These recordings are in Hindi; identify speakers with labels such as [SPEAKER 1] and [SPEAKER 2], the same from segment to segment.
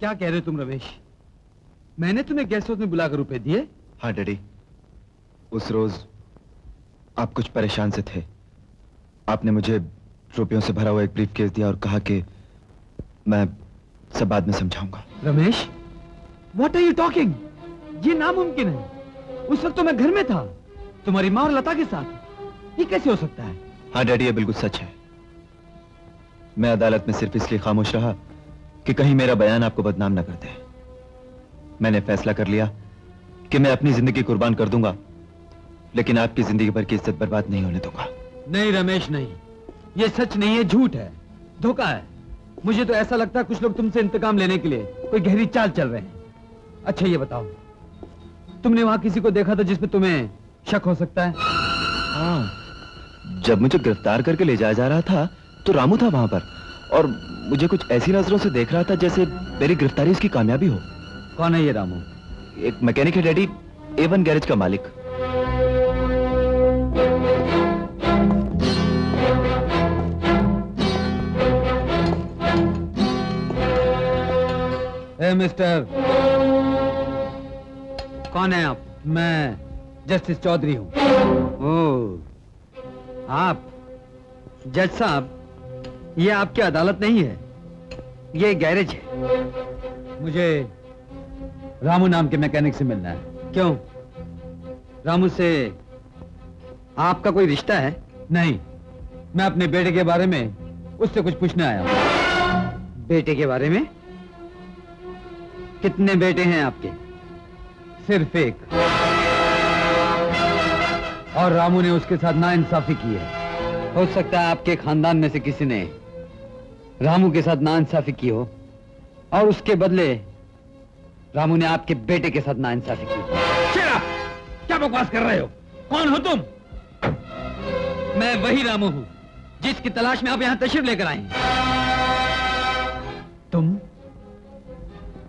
[SPEAKER 1] क्या कह रहे हो तुम रमेश? मैंने तुम्हें गेस्ट हाउस में बुलाकर रुपए दिए?
[SPEAKER 2] हाँ डैडी, उस रोज आप कुछ परेशान से थे। आपने मुझे रुपयों से भरा हुआ एक ब्रीफकेस दिया और कहा कि मैं सब बाद में समझाऊंगा।
[SPEAKER 1] Ramesh, what are you talking? ये नामुमकिन है। उस वक्त तो मैं घर में था, तुम्हारी माँ और लता के साथ। ये कैसे हो सकता है?
[SPEAKER 2] हाँ डैडी, ये बिल्कुल सच है। मैं अदालत में सिर्फ इसलिए खामोश रहा कि कहीं मेरा बयान आपको बदनाम न कर दे। मैंने फैसला कर लिया कि मैं अपनी जिंदगी कुर्बान कर दूंगा, लेकिन आपकी जिंदगी भर की इज्जत बर्बाद नहीं होने दूंगा।
[SPEAKER 1] नहीं रमेश, नहीं, ये सच नहीं है, झूठ है, धोखा है। मुझे तो ऐसा लगता है कुछ लोग तुमसे इंतकाम लेने के लिए कोई गहरी चाल चल रहे हैं। अच्छा ये बताओ, तुमने वहां किसी को देखा था जिसमें तुम्हें शक हो सकता है?
[SPEAKER 2] हाँ, जब मुझे गिरफ्तार करके ले जाया जा रहा था तो रामू था वहां पर, और मुझे कुछ ऐसी नजरों से देख रहा था जैसे मेरी गिरफ्तारी उसकी कामयाबी हो।
[SPEAKER 1] कौन है ये रामू?
[SPEAKER 2] एक मैकेनिक है डैडी, A1 गैरेज का मालिक।
[SPEAKER 1] ए मिस्टर, कौन है आप? मैं जस्टिस चौधरी हूँ। ओह, आप जज साहब, ये आपकी अदालत नहीं है, ये गैरेज है। मुझे रामू नाम के मैकेनिक से मिलना है। क्यों? रामू से आपका कोई रिश्ता है? नहीं, मैं अपने बेटे के बारे में उससे कुछ पूछने आया हूं। बेटे के बारे में? कितने बेटे हैं आपके? सिर्फ एक, और रामू ने उसके साथ नाइंसाफी की है। हो सकता है आपके खानदान में से किसी ने रामू के साथ नाइंसाफी की हो, और उसके बदले रामू ने आपके बेटे के साथ नाइंसाफी की। Shut up! क्या बकवास कर रहे हो? कौन हो तुम? मैं वही रामू हूं जिसकी तलाश में आप यहां तशरीफ लेकर आए हैं।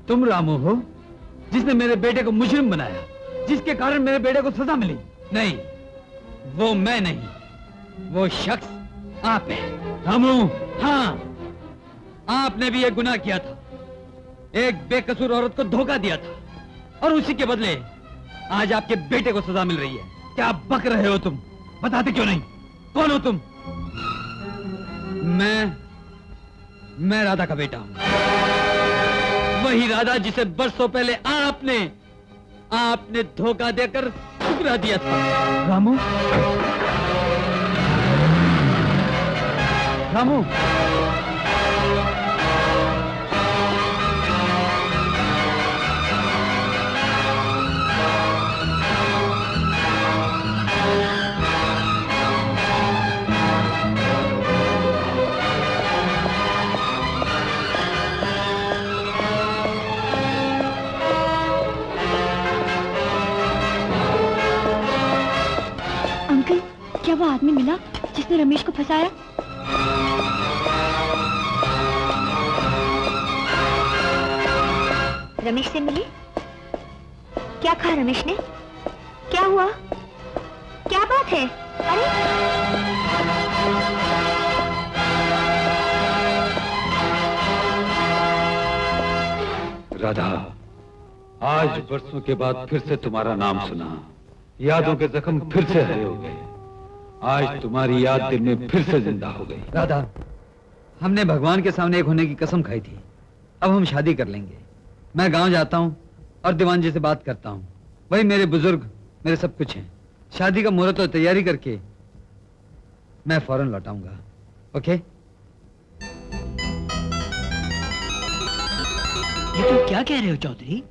[SPEAKER 1] तुम रामू हो जिसने मेरे बेटे को मुजरिम बनाया, जिसके कारण मेरे बेटे को सजा मिली। नहीं, वो मैं नहीं, वो शख्स आप है। रामू, हाँ, आपने भी एक गुनाह किया था, एक बेकसूर औरत को धोखा दिया था, और उसी के बदले आज आपके बेटे को सजा मिल रही है। क्या बक रहे हो तुम? बताते क्यों नहीं? कौन हो तुम? मैं राधा का बेटा हूं, वही राधा जिसे बरसों पहले आपने धोखा देकर ठुकरा दिया था। रामू, रामू,
[SPEAKER 3] क्या वो आदमी मिला जिसने रमेश को फंसाया? रमेश से मिली? क्या कहा रमेश ने? क्या हुआ? क्या बात है? अरे
[SPEAKER 1] राधा, आज बरसों के बाद फिर से तुम्हारा नाम सुना, यादों के जख्म फिर से हरे हो गए। आज तुम्हारी याद दिल में फिर से जिंदा हो गई। राधा, हमने भगवान के सामने एक होने की कसम खाई थी, अब हम शादी कर लेंगे। मैं गांव जाता हूं और दीवान जी से बात करता हूं, वही मेरे बुजुर्ग, मेरे सब कुछ हैं। शादी का मुहूर्त और तैयारी करके मैं फौरन लौटाऊंगा। ओके?
[SPEAKER 4] ये तुम क्या कह रहे हो चौधरी?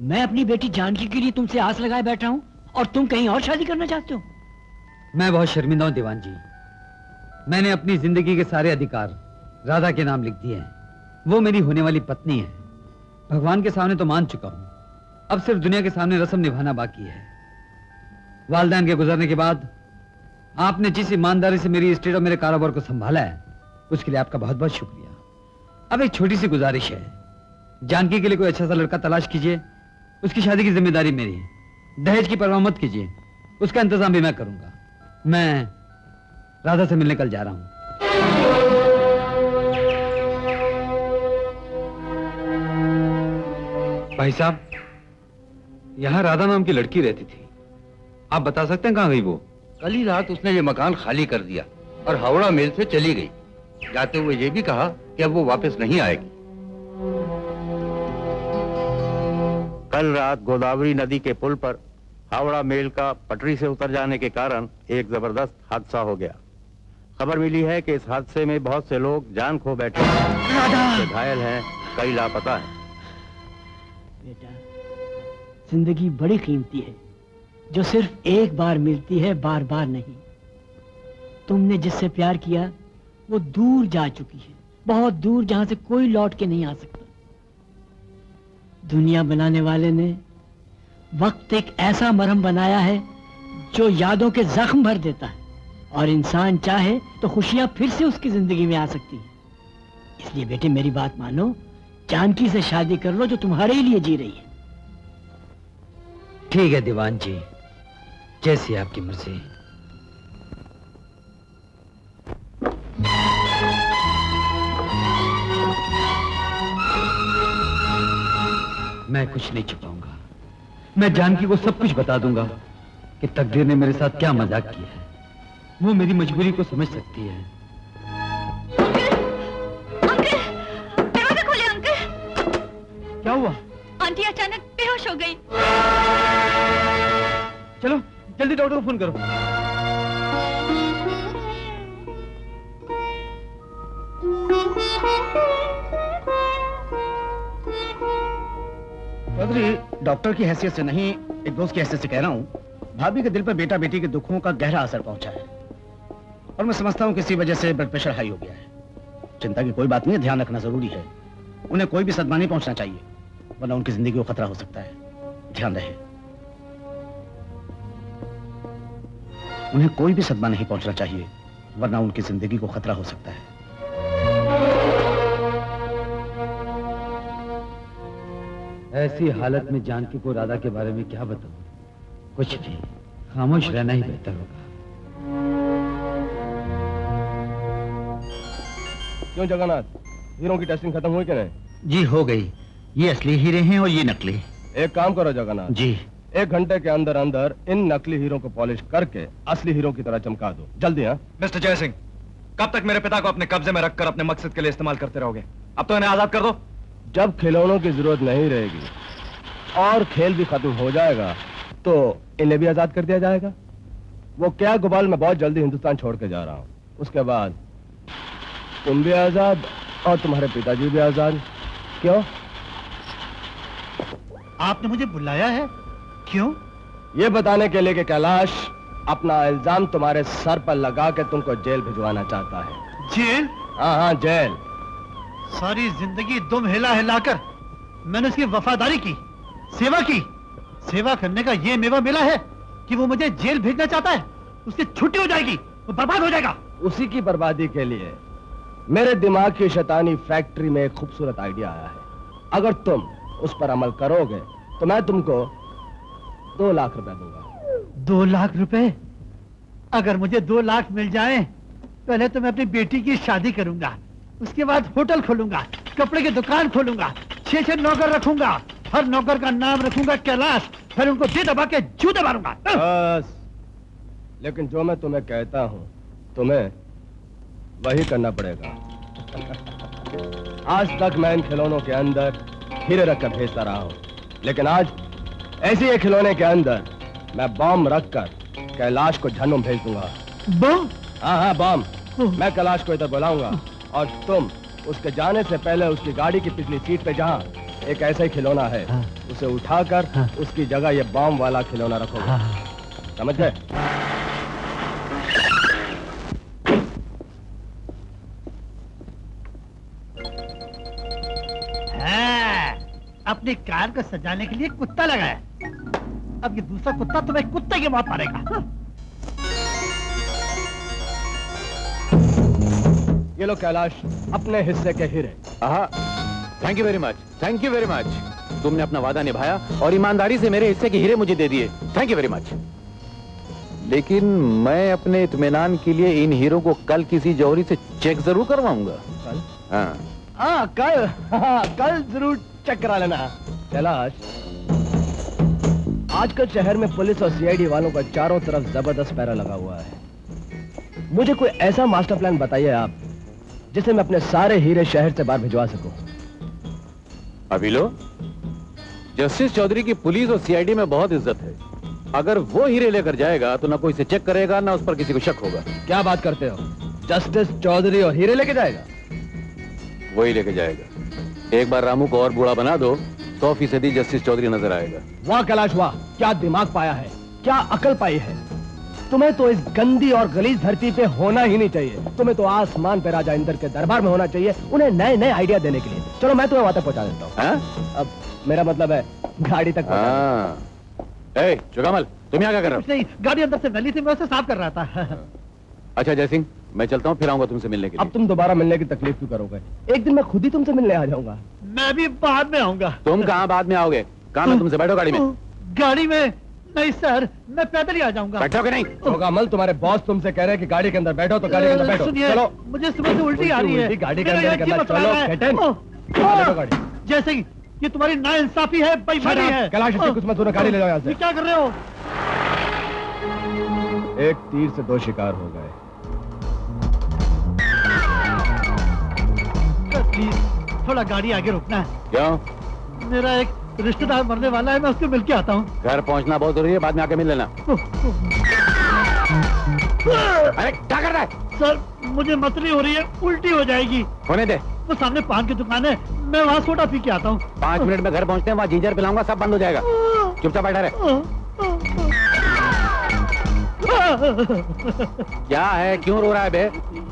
[SPEAKER 4] मैं अपनी बेटी जानकी के लिए तुमसे आस लगाए बैठा हूं और तुम कहीं और शादी करना चाहते हो?
[SPEAKER 1] मैं बहुत शर्मिंदा हूं दीवान जी। मैंने अपनी जिंदगी के सारे अधिकार राधा के नाम लिख दिए हैं। वो मेरी होने वाली पत्नी है। भगवान के सामने तो मान चुका हूं, अब सिर्फ दुनिया के सामने रस्म निभाना बाकी है। वालिदैन के गुजरने के बाद आपने जिस ईमानदारी से मेरी स्टेट और मेरे कारोबार को संभाला है, उसके लिए आपका बहुत बहुत शुक्रिया। अब एक छोटी सी गुजारिश है, जानकी के लिए कोई अच्छा सा लड़का तलाश कीजिए, उसकी शादी की जिम्मेदारी मेरी है। दहेज की परवाह मत कीजिए, उसका इंतजाम भी मैं करूंगा। मैं राधा से मिलने कल जा रहा हूं। भाई साहब, यहाँ राधा नाम की लड़की रहती थी, आप बता सकते हैं कहाँ गई वो?
[SPEAKER 5] कल ही रात उसने ये मकान खाली कर दिया और हावड़ा मेल से चली गई। जाते हुए ये भी कहा कि अब वो वापस नहीं आएगी। कल रात गोदावरी नदी के पुल पर हावड़ा मेल का पटरी से उतर जाने के कारण एक जबरदस्त हादसा हो गया। खबर मिली है कि इस हादसे में बहुत से लोग जान खो बैठे हैं, कुछ घायल हैं, कई लापता हैं।
[SPEAKER 4] बेटा, जिंदगी बड़ी कीमती है जो सिर्फ एक बार मिलती है, बार बार नहीं। तुमने जिससे प्यार किया वो दूर जा चुकी है, बहुत दूर, जहां से कोई लौट के नहीं आ सकता। दुनिया बनाने वाले ने वक्त एक ऐसा मरहम बनाया है जो यादों के जख्म भर देता है, और इंसान चाहे तो खुशियां फिर से उसकी जिंदगी में आ सकती है। इसलिए बेटे मेरी बात मानो, जानकी से शादी कर लो जो तुम्हारे ही लिए जी रही है।
[SPEAKER 1] ठीक है दीवान जी, जैसी आपकी मर्जी। मैं कुछ नहीं छुपाऊंगा, मैं जानकी को सब कुछ बता दूंगा कि तकदीर ने मेरे साथ क्या मजाक किया है। वो मेरी मजबूरी को समझ सकती है।
[SPEAKER 3] अंकल, दरवाजा खोले अंकल।
[SPEAKER 1] क्या हुआ?
[SPEAKER 3] आंटी अचानक बेहोश हो गई।
[SPEAKER 1] चलो जल्दी डॉक्टर को फोन करो।
[SPEAKER 6] चौधरी, डॉक्टर की हैसियत से नहीं, एक दोस्त की हैसियत से कह रहा हूँ, भाभी के दिल पर बेटा बेटी के दुखों का गहरा असर पहुंचा है, और मैं समझता हूँ किसी वजह से ब्लड प्रेशर हाई हो गया है। चिंता की कोई बात नहीं है, ध्यान रखना जरूरी है। उन्हें कोई भी सदमा नहीं पहुंचना चाहिए, वरना उनकी जिंदगी को खतरा हो सकता है। ध्यान रहे, उन्हें कोई भी सदमा नहीं पहुंचना चाहिए, वरना उनकी जिंदगी को खतरा हो सकता है।
[SPEAKER 1] ऐसी हालत में जानकी को राधा के बारे में क्या बताऊं? कुछ नहीं, खामोश रहना ही बेहतर होगा।
[SPEAKER 7] क्यों जगन्नाथ, हीरों की टेस्टिंग खत्म हुई कि नहीं?
[SPEAKER 6] जी हो गई, ये असली हीरे हैं और ये नकली।
[SPEAKER 7] एक काम करो जगन्नाथ
[SPEAKER 6] जी।
[SPEAKER 7] 1 घंटे के अंदर अंदर इन नकली हीरो को पॉलिश करके असली हीरो की तरह चमका दो, जल्दी। हाँ
[SPEAKER 2] मिस्टर जय सिंह, कब तक मेरे पिता को अपने कब्जे में रखकर अपने मकसद के लिए इस्तेमाल करते रहोगे? अब तो इन्हें आजाद कर दो।
[SPEAKER 7] जब खिलौनों की जरूरत नहीं रहेगी और खेल भी खत्म हो जाएगा तो इन्हें भी आजाद कर दिया जाएगा। वो क्या गोपाल, मैं बहुत जल्दी हिंदुस्तान छोड़ के जा रहा हूँ। उसके बाद तुम भी आजाद और तुम्हारे पिताजी भी आजाद। क्यों?
[SPEAKER 6] आपने मुझे बुलाया है? क्यों?
[SPEAKER 7] ये बताने के लिए कि कैलाश अपना इल्जाम तुम्हारे सर पर लगा के तुमको जेल भिजवाना चाहता है।
[SPEAKER 6] जेल?
[SPEAKER 7] हाँ हाँ, जेल।
[SPEAKER 6] सारी जिंदगी दुम हिला हिलाकर मैंने उसकी वफादारी की, सेवा की। सेवा करने का ये मेवा मिला है कि वो मुझे जेल भेजना चाहता है। उसकी छुट्टी हो जाएगी, वो बर्बाद हो जाएगा।
[SPEAKER 7] उसी की बर्बादी के लिए मेरे दिमाग की शैतानी फैक्ट्री में एक खूबसूरत आइडिया आया है। अगर तुम उस पर अमल करोगे तो मैं तुमको 2 लाख रुपए दूंगा।
[SPEAKER 6] 2 लाख रुपए? अगर मुझे 2 लाख मिल जाए, पहले तो मैं अपनी बेटी की शादी करूंगा, उसके बाद होटल खोलूंगा, कपड़े की दुकान खोलूंगा, 6 नौकर रखूंगा, हर नौकर का नाम रखूंगा कैलाश, फिर उनको दे दबा के जूते मारूंगा।
[SPEAKER 7] बस, लेकिन जो मैं तुम्हें कहता हूं तुम्हें वही करना पड़ेगा। आज तक मैं इन खिलौनों के अंदर हीरे रखकर भेजता रहा हूं, लेकिन आज ऐसे ही खिलौने के अंदर मैं बम रखकर कैलाश को जहन्नुम भेज दूंगा।
[SPEAKER 6] बम?
[SPEAKER 7] हाँ हाँ, बम। मैं कैलाश को इधर बुलाऊंगा और तुम उसके जाने से पहले उसकी गाड़ी की पिछली सीट पे जहाँ एक ऐसा ही खिलौना है, उसे उठाकर उसकी जगह ये बम वाला खिलौना रखोगे। समझ गए?
[SPEAKER 6] अपनी कार को सजाने के लिए कुत्ता लगाया, अब ये दूसरा कुत्ता तुम्हें कुत्ते की मौत मारेगा।
[SPEAKER 7] ये लो कैलाश, अपने हिस्से के हीरे।
[SPEAKER 5] Thank you very much, thank you very much. तुमने अपना वादा निभाया और ईमानदारी से मेरे हिस्से के हीरे मुझे दे दिए। Thank you very much. लेकिन मैं अपने इत्मीनान के लिए इन हीरो को कल किसी जौहरी से चेक जरूर करवाऊंगा।
[SPEAKER 7] कल?
[SPEAKER 5] हाँ
[SPEAKER 7] कल जरूर चेक करा लेना। कैलाश, आजकल शहर में पुलिस और सीआईडी वालों का चारों तरफ जबरदस्त पैरा लगा हुआ है। मुझे कोई ऐसा मास्टर प्लान बताइए आप, जिसे मैं अपने सारे हीरे शहर से बाहर भिजवा सकूं।
[SPEAKER 5] अभी लो, जस्टिस चौधरी की पुलिस और सीआईडी में बहुत इज्जत है। अगर वो हीरे लेकर जाएगा तो ना कोई इसे चेक करेगा, ना उस पर किसी को शक होगा।
[SPEAKER 7] क्या बात करते हो? जस्टिस चौधरी और हीरे लेके जाएगा?
[SPEAKER 5] वही लेके जाएगा। एक बार रामू को और बूढ़ा बना दो, 100% जस्टिस चौधरी नजर आएगा।
[SPEAKER 7] वाह कैलाश वाह, क्या दिमाग पाया है, क्या अकल पाई है। तुम्हें तो इस गंदी और गलीज धरती पे होना ही नहीं चाहिए। तुम्हें तो आसमान पे राजा इंद्र के दरबार में होना चाहिए, उन्हें नए नए आइडिया देने के लिए। चलो मैं तुम्हें वहां तक पहुंचा देता हूँ। अब मेरा मतलब है गाड़ी तक पहुंचा।
[SPEAKER 5] ए, जुगामल, तुम यहाँ क्या कर रहे हो?
[SPEAKER 4] नहीं, गाड़ी अंदर से मैली थी, मैं उसे साफ कर रहा था।
[SPEAKER 5] अच्छा जयसिंह, मैं चलता हूँ, फिर आऊंगा तुमसे मिलने के लिए।
[SPEAKER 7] अब तुम दोबारा मिलने की तकलीफ क्यों करोगे? एक दिन मैं खुद ही तुमसे मिलने आ जाऊंगा।
[SPEAKER 4] मैं भी बाद में आऊंगा।
[SPEAKER 5] तुम कहाँ बाद में आओगे? कहाँ मैं तुमसे बैठो गाड़ी में।
[SPEAKER 4] गाड़ी में नहीं सर, मैं पैदल ही आ जाऊंगा।
[SPEAKER 5] बैठोगे नहीं?
[SPEAKER 7] जोगामल, तुम्हारे बॉस तुमसे कह रहे हैं कि गाड़ी के अंदर बैठो, तो गाड़ी के अंदर बैठो।
[SPEAKER 4] सुनिए,
[SPEAKER 7] चलो,
[SPEAKER 4] मुझे सुबह से उल्टी आ रही है।
[SPEAKER 7] गाड़ी के
[SPEAKER 4] मेरा
[SPEAKER 7] अंदर
[SPEAKER 4] एक ही
[SPEAKER 7] करना।
[SPEAKER 4] मसला
[SPEAKER 7] चलो
[SPEAKER 4] है।
[SPEAKER 7] get in। बैठो गाड़ी।
[SPEAKER 4] जैसे ही ये तुम्हारी नाइंसाफी है, बेईमानी है।
[SPEAKER 7] कैलाश, इससे कुछ मत सुनो, गाड़ी ले जाओ यहाँ से।
[SPEAKER 4] ये क्या कर रहे हो?
[SPEAKER 7] एक तीर से दो शिकार हो गए।
[SPEAKER 4] प्लीज थोड़ा गाड़ी आगे रोकना है।
[SPEAKER 5] क्यों?
[SPEAKER 4] मेरा एक रिश्तेदार मरने वाला है, मैं उसको मिल के आता हूँ।
[SPEAKER 5] घर पहुँचना बहुत जरूरी है, बाद में आके मिल लेना। अरे क्या कर रहा है?
[SPEAKER 4] सर मुझे मसली हो रही है, उल्टी हो जाएगी।
[SPEAKER 5] होने दे।
[SPEAKER 4] वो सामने पान की दुकान है, मैं वहाँ सोडा पी के आता हूँ।
[SPEAKER 5] 5 मिनट में घर पहुँचते हैं, वहाँ जिंजर पिलाऊंगा, सब बंद हो जाएगा। चुपचाप बैठा रहे। क्या है, क्यों रो रहा है बे?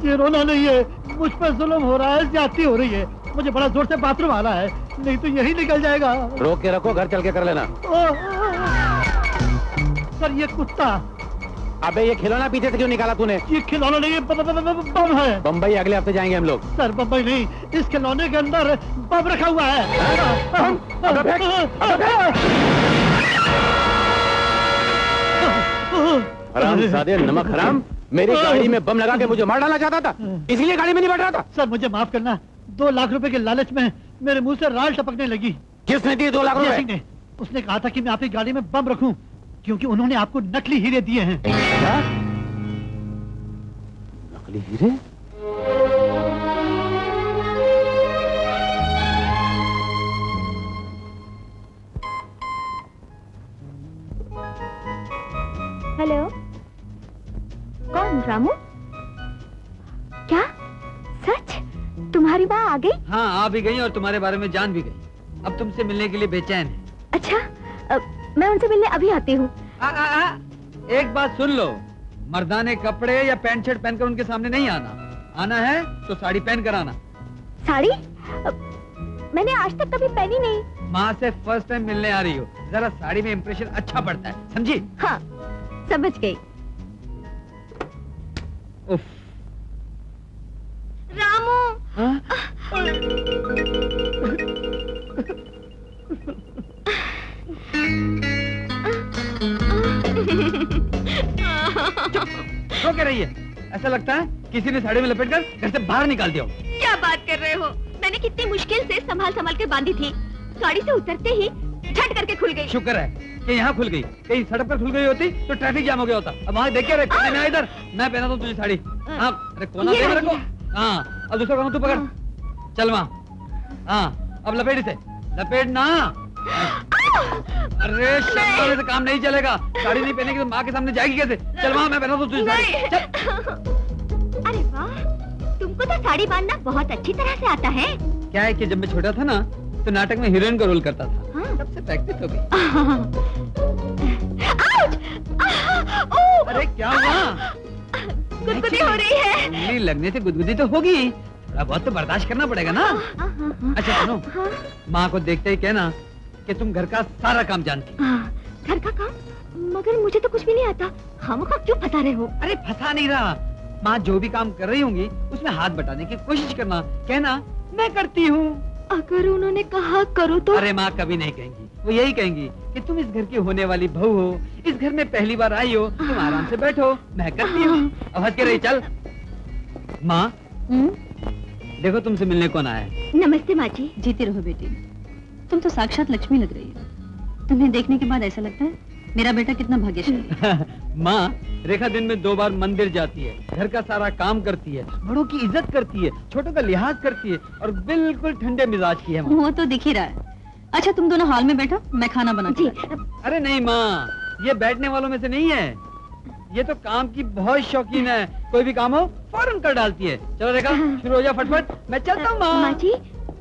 [SPEAKER 4] ये रोना नहीं है, मुझ पर जुल्म हो रहा है, ज्यादती हो रही है। मुझे बड़ा जोर से बाथरूम आना है, नहीं तो यही निकल जाएगा।
[SPEAKER 5] रोक के रखो, घर चल के कर लेना।
[SPEAKER 4] सर ये कुत्ता,
[SPEAKER 5] अबे ये खिलौना पीछे से क्यों निकाला तूने?
[SPEAKER 4] ये खिलौना नहीं है, बम है।
[SPEAKER 5] बम्बई अगले हफ्ते जाएंगे हम लोग।
[SPEAKER 4] सर बम्बई नहीं, इस खिलौने के अंदर बम रखा हुआ है।
[SPEAKER 5] हरामजादे, नमक हराम, मेरी गाड़ी में बम लगा के मुझे मार डालना चाहता था, इसलिए गाड़ी में नहीं बैठ रहा था।
[SPEAKER 4] सर मुझे माफ करना, 2 लाख रुपए के लालच में मेरे मुंह से राल टपकने लगी।
[SPEAKER 5] किसने दिए 2 लाख
[SPEAKER 4] जय
[SPEAKER 5] रुपए?
[SPEAKER 4] सिंह ने। उसने कहा था कि मैं आपकी गाड़ी में बम रखूं, क्योंकि उन्होंने आपको नकली हीरे दिए हैं।
[SPEAKER 5] क्या? नकली हीरे?
[SPEAKER 3] हेलो, कौन? रामू? क्या सच? तुम्हारी माँ आ गई?
[SPEAKER 1] हाँ, आ भी गई और तुम्हारे बारे में जान भी गई। अब तुमसे मिलने के लिए बेचैन है।
[SPEAKER 3] अच्छा, मैं उनसे मिलने अभी आती हूँ।
[SPEAKER 1] एक बात सुन लो, मर्दाने कपड़े या पैंट शर्ट पहनकर उनके सामने नहीं आना। आना है तो साड़ी पहन कर आना।
[SPEAKER 3] साड़ी? मैंने आज तक कभी पहनी नहीं।
[SPEAKER 1] माँ से फर्स्ट टाइम मिलने आ रही हो, जरा साड़ी में इंप्रेशन अच्छा पड़ता है, समझी?
[SPEAKER 3] हाँ, समझ गई।
[SPEAKER 1] उफ।
[SPEAKER 3] रामू,
[SPEAKER 1] हाँ? रो के रही है, ऐसा लगता है किसी ने साड़ी में लपेटकर घर से बाहर निकाल दिया हो।
[SPEAKER 3] क्या बात कर रहे हो? मैंने कितनी मुश्किल से संभाल संभाल के बांधी थी, गाड़ी से उतरते ही झट करके खुल गई।
[SPEAKER 1] शुक्र है कि यहाँ खुल गई, कहीं सड़क पर खुल गई होती तो ट्रैफिक जाम हो गया होता। अब वहाँ देख के रख, मैं इधर, मैं पहना दूं तुझे साड़ी। हाँ, अरे कोना
[SPEAKER 3] ये
[SPEAKER 1] देख
[SPEAKER 3] रही
[SPEAKER 1] रखो। हाँ, अब दूसरा काम तू पकड़, चल वहाँ। हाँ, अब लपेट इसे, लपेट ना। अरे शर्म से काम नहीं चलेगा, साड़ी नहीं पहनेगी तो माँ के सामने जाएगी कैसे? चल वहाँ, मैं पहना दूं तुझे साड़ी। चल।
[SPEAKER 3] अरे वाह, तुमको तो साड़ी बांधना बहुत अच्छी तरह से आता है।
[SPEAKER 1] क्या है कि जब मैं छोटा था ना, तो नाटक में हीरोइन का रोल करता था।
[SPEAKER 3] हाँ।
[SPEAKER 1] तब से प्रैक्टिस हो गई।
[SPEAKER 3] ओह!
[SPEAKER 1] अरे क्या हुआ?
[SPEAKER 3] गुदगुदी हो रही है।
[SPEAKER 1] उंगली लगने से गुदगुदी तो होगी, थोड़ा बहुत तो बर्दाश्त करना पड़ेगा ना। अच्छा सुनो, माँ को देखते ही कहना कि तुम घर का सारा काम जानती।
[SPEAKER 3] घर का काम? मगर मुझे तो कुछ भी नहीं आता, खामखा क्यों फंसा रहे हो?
[SPEAKER 1] अरे फंसा नहीं रहा, माँ जो भी काम कर रही होंगी उसमें हाथ बटाने की कोशिश करना, कहना मैं करती हूँ।
[SPEAKER 3] अगर उन्होंने कहा करो तो?
[SPEAKER 1] अरे माँ कभी नहीं कहेंगी, वो यही कहेंगी कि तुम इस घर की होने वाली बहू हो, इस घर में पहली बार आई हो, तुम आराम से बैठो, मैं करती हूँ। अब हंस के रही, चल। माँ देखो तुमसे मिलने कौन आया है।
[SPEAKER 3] नमस्ते माँ जी।
[SPEAKER 8] जीती रहो बेटी। तुम तो साक्षात लक्ष्मी लग रही हो। तुम्हें देखने के बाद ऐसा लगता है मेरा बेटा कितना भाग्यशाली है।
[SPEAKER 1] माँ, रेखा दिन में 2 बार मंदिर जाती है, घर का सारा काम करती है, बड़ों की इज्जत करती है, छोटों का लिहाज करती है और बिल्कुल ठंडे मिजाज की है माँ।
[SPEAKER 8] वो तो दिख ही रहा है। अच्छा तुम दोनों हॉल में बैठो, मैं खाना बना
[SPEAKER 3] जी
[SPEAKER 1] अरे नहीं माँ, ये बैठने वालों में से नहीं है, ये तो काम की बहुत शौकीन है। कोई भी काम हो फौरन कर डालती है। चलो रेखा शुरू हो जा फटफट, मैं चलता हूँ
[SPEAKER 3] माँ
[SPEAKER 1] माँ।
[SPEAKER 3] जी,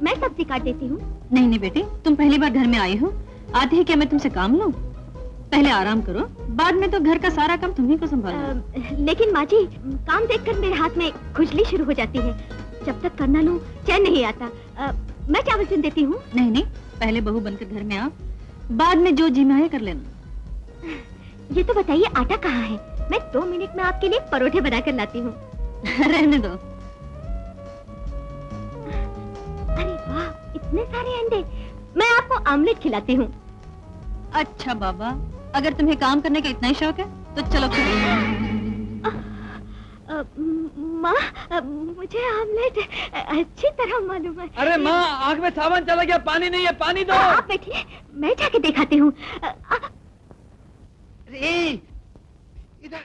[SPEAKER 3] मैं सब्जी काट देती हूँ।
[SPEAKER 8] नहीं नहीं बेटे, तुम पहली बार घर में आई हो, आते ही क्या मैं तुमसे काम लूं? पहले आराम करो, बाद में तो घर का सारा काम तुम्ही को संभालना।
[SPEAKER 3] लेकिन माँ जी, काम देखकर मेरे हाथ में खुजली शुरू हो जाती है। जब तक करना लूं चैन नहीं आता। मैं चावल चुन देती हूँ।
[SPEAKER 8] नहीं नहीं, पहले बहू बनकर घर में आ, बाद में जो जी में आए कर लेना।
[SPEAKER 3] ये तो बताइए आटा कहाँ है? मैं 2 मिनट में आपके लिए परोठे बनाकर लाती हूँ।
[SPEAKER 8] रहने दो।
[SPEAKER 3] अरे वाह, इतने सारे अंडे! मैं आपको आमलेट खिलाती हूँ।
[SPEAKER 8] अच्छा बाबा, अगर तुम्हें काम करने का इतना ही शौक है तो चलो
[SPEAKER 3] माँ, मुझे आमलेट अच्छी तरह मालूम है।
[SPEAKER 1] अरे माँ, आँख में सावन चला गया, पानी नहीं है, पानी दो।
[SPEAKER 3] आप बैठिए, मैं जाके दिखाती हूँ।
[SPEAKER 1] अरे इधर